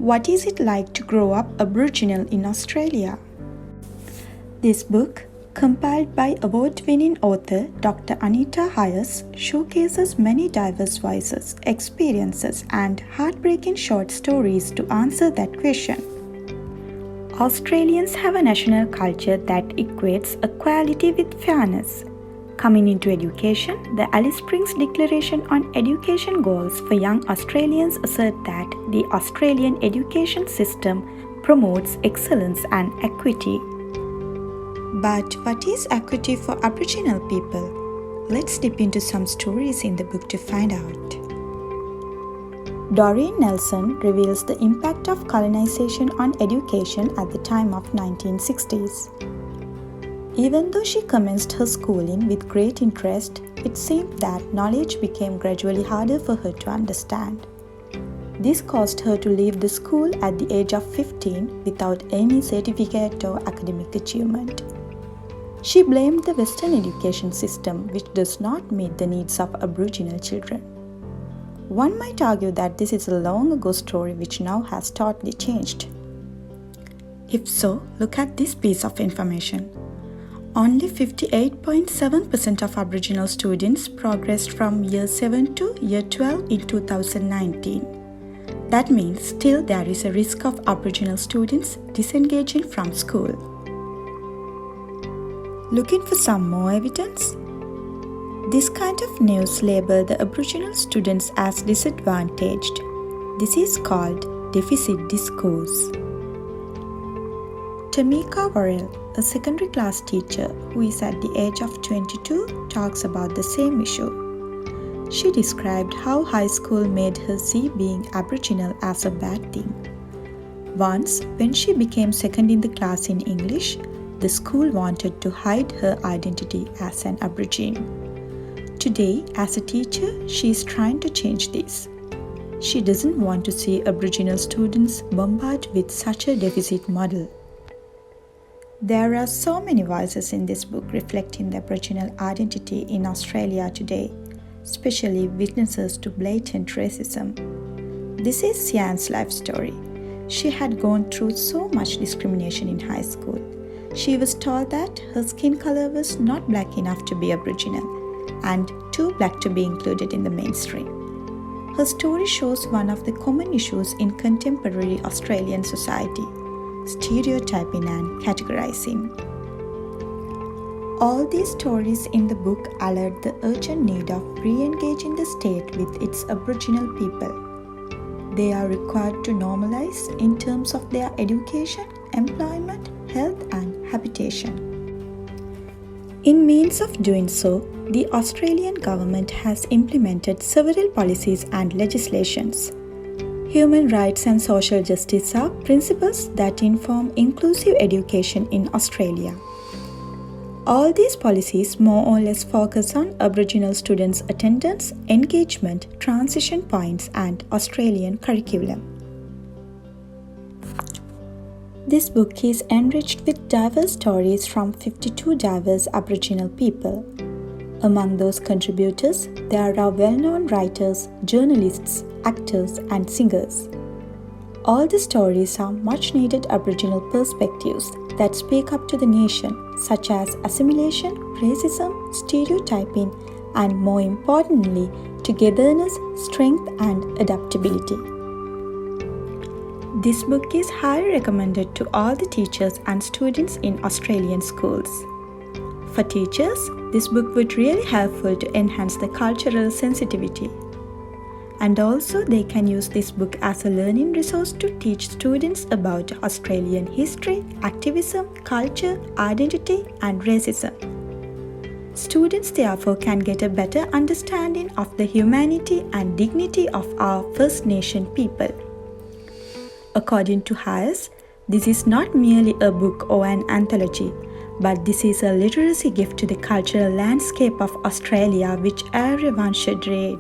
What is it like to grow up Aboriginal in Australia? This book, compiled by award-winning author Dr. Anita Hayes, showcases many diverse voices, experiences, and heartbreaking short stories to answer that question. Australians have a national culture that equates equality with fairness. Coming into education, the Alice Springs Declaration on Education Goals for Young Australians assert that the Australian education system promotes excellence and equity. But what is equity for Aboriginal people? Let's dip into some stories in the book to find out. Doreen Nelson reveals the impact of colonization on education at the time of 1960s. Even though she commenced her schooling with great interest, it seemed that knowledge became gradually harder for her to understand. This caused her to leave the school at the age of 15 without any certificate or academic achievement. She blamed the Western education system, which does not meet the needs of Aboriginal children. One might argue that this is a long ago story which now has totally changed. If so, look at this piece of information. Only 58.7% of Aboriginal students progressed from Year 7 to Year 12 in 2019. That means still there is a risk of Aboriginal students disengaging from school. Looking for some more evidence? This kind of news labels the Aboriginal students as disadvantaged. This is called deficit discourse. Tamika Worrell, a secondary class teacher who is at the age of 22, talks about the same issue. She described how high school made her see being Aboriginal as a bad thing. Once, when she became second in the class in English, the school wanted to hide her identity as an Aborigine. Today, as a teacher, she is trying to change this. She doesn't want to see Aboriginal students bombarded with such a deficit model. There are so many voices in this book reflecting the Aboriginal identity in Australia today, especially witnesses to blatant racism. This is Sian's life story. She had gone through so much discrimination in high school. She was told that her skin color was not black enough to be Aboriginal and too black to be included in the mainstream. Her story shows one of the common issues in contemporary Australian society: stereotyping and categorizing. All these stories in the book alert the urgent need of re-engaging the state with its Aboriginal people. They are required to normalize in terms of their education, employment, health and habitation. In means of doing so, the Australian government has implemented several policies and legislations. Human rights and social justice are principles that inform inclusive education in Australia. All these policies more or less focus on Aboriginal students' attendance, engagement, transition points, and Australian curriculum. This book is enriched with diverse stories from 52 diverse Aboriginal people. Among those contributors, there are well-known writers, journalists, actors, and singers. All the stories are much-needed Aboriginal perspectives that speak up to the nation, such as assimilation, racism, stereotyping, and more importantly, togetherness, strength, and adaptability. This book is highly recommended to all the teachers and students in Australian schools. For teachers, this book would really helpful to enhance the cultural sensitivity. And also they can use this book as a learning resource to teach students about Australian history, activism, culture, identity, and racism. Students therefore can get a better understanding of the humanity and dignity of our First Nation people. According to Hayes, this is not merely a book or an anthology, but this is a literacy gift to the cultural landscape of Australia which everyone should read.